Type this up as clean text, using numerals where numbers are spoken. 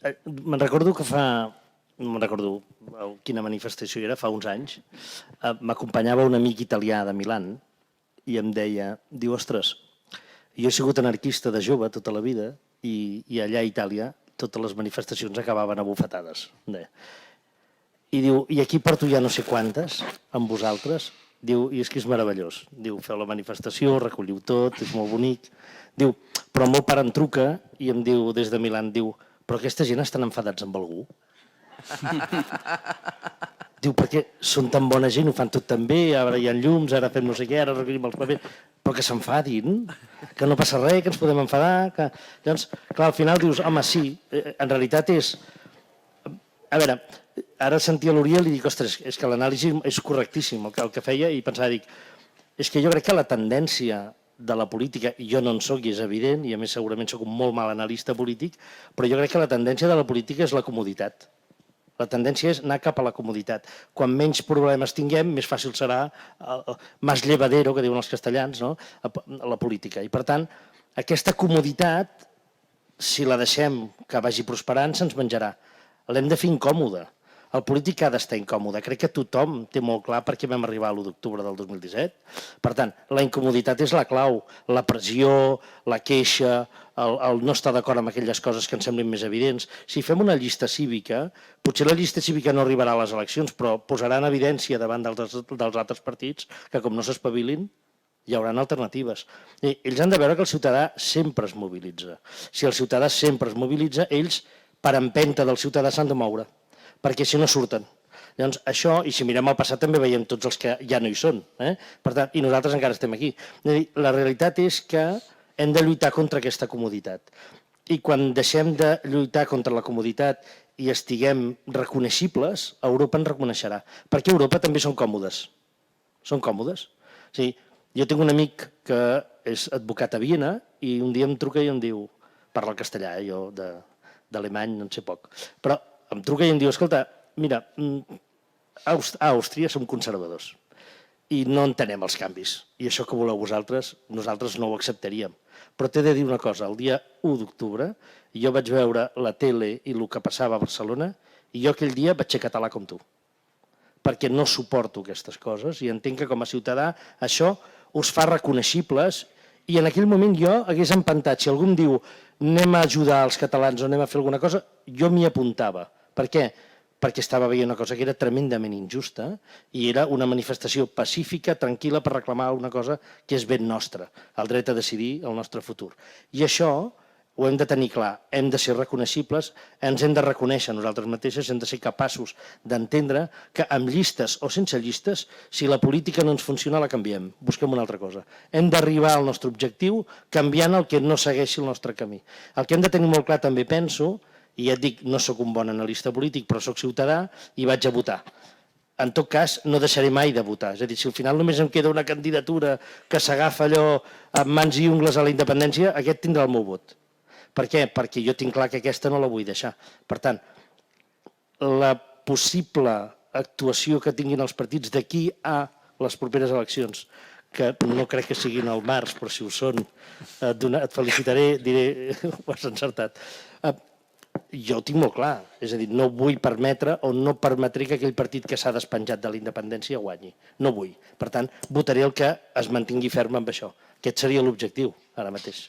Me'n recordo que no me'n recordo quina manifestació era, fa uns anys, m'acompanyava un amic italià de Milan i em deia, diu, ostres, jo he sigut anarquista de jove tota la vida i allà a Itàlia totes les manifestacions acabaven a bufetades. I diu, i aquí porto ja no sé quantes, amb vosaltres, diu, i és que és meravellós. Diu, feu la manifestació, recolliu tot, és molt bonic. Diu, però el meu pare em truca i em diu, des de Milan, diu, però aquesta gent estan enfadats amb algú? Diu, perquè són tan bona gent, ho fan tot tan bé, ara hi ha llums, ara fem no sé què, ara recollim els papers, però que s'enfadin, que no passa res, que ens podem enfadar, que... Llavors, clar, al final dius, home, sí, en realitat és... A veure, ara sentia l'Oriol i dic, ostres, és que l'anàlisi és correctíssim, el que feia, i pensava, dic, és que jo crec que la tendència de la política, i jo no en soc i és evident, i a més segurament soc un molt mal analista polític, però jo crec que la tendència de la política és la comoditat. La tendència és anar cap a la comoditat. Quan menys problemes tinguem, més fàcil serà más llevadero, que diuen els castellans, no? La política. I per tant, aquesta comoditat, si la deixem que vagi prosperant, se'ns menjarà. L'hem de fer incòmode. El polític ha d'estar incòmode. Crec que tothom té molt clar per què vam arribar a l'1 d'octubre del 2017. Per tant, la incomoditat és la clau. La pressió, la queixa, el no estar d'acord amb aquelles coses que ens semblin més evidents. Si fem una llista cívica, potser la llista cívica no arribarà a les eleccions, però posarà en evidència davant dels altres partits que com no s'espavilin, hi haurà alternatives. Ells han de veure que el ciutadà sempre es mobilitza. Si el ciutadà sempre es mobilitza, ells, per empenta del ciutadà, s'han de moure, perquè si no surten. Llavors, això, i si mirem al passat també veiem tots els que ja no hi són. Per tant, i nosaltres encara estem aquí. La realitat és que hem de lluitar contra aquesta comoditat. I quan deixem de lluitar contra la comoditat i estiguem reconeixibles, Europa ens reconeixerà. Perquè a Europa també són còmodes. Són còmodes. O sigui, jo tinc un amic que és advocat a Viena i un dia em truca i em diu, parla el castellà, jo d'alemany no en sé poc, però em truca i em diu, escolta, mira, a Àustria som conservadors i no entenem els canvis. I això que voleu vosaltres, nosaltres no ho acceptaríem. Però t'he de dir una cosa, el dia 1 d'octubre jo vaig veure la tele i el que passava a Barcelona i jo aquell dia vaig ser català com tu. Perquè no suporto aquestes coses i entenc que com a ciutadà això us fa reconeixibles i en aquell moment jo hagués empantat. Si algú em diu anem a ajudar els catalans o anem a fer alguna cosa, jo m'hi apuntava. Per què? Perquè estava veient una cosa que era tremendament injusta i era una manifestació pacífica, tranquil·la, per reclamar una cosa que és ben nostra, el dret a decidir el nostre futur. I això ho hem de tenir clar, hem de ser reconeixibles, ens hem de reconèixer nosaltres mateixes, hem de ser capaços d'entendre que amb llistes o sense llistes, si la política no ens funciona, la canviem, busquem una altra cosa. Hem d'arribar al nostre objectiu canviant el que no segueixi el nostre camí. El que hem de tenir molt clar també penso, i ja et dic, no sóc un bon analista polític, però sóc ciutadà i vaig a votar. En tot cas, no deixaré mai de votar. És a dir, si al final només em queda una candidatura que s'agafa allò amb mans i ungles a la independència, aquest tindrà el meu vot. Per què? Perquè jo tinc clar que aquesta no la vull deixar. Per tant, la possible actuació que tinguin els partits d'aquí a les properes eleccions, que no crec que siguin al març, però si ho són, et felicitaré, diré, ho has encertat. Jo ho tinc molt clar, és a dir, no vull permetre o no permetré que aquell partit que s'ha despenjat de la independència guanyi. No vull. Per tant, votaré el que es mantingui ferm amb això. Aquest seria l'objectiu, ara mateix.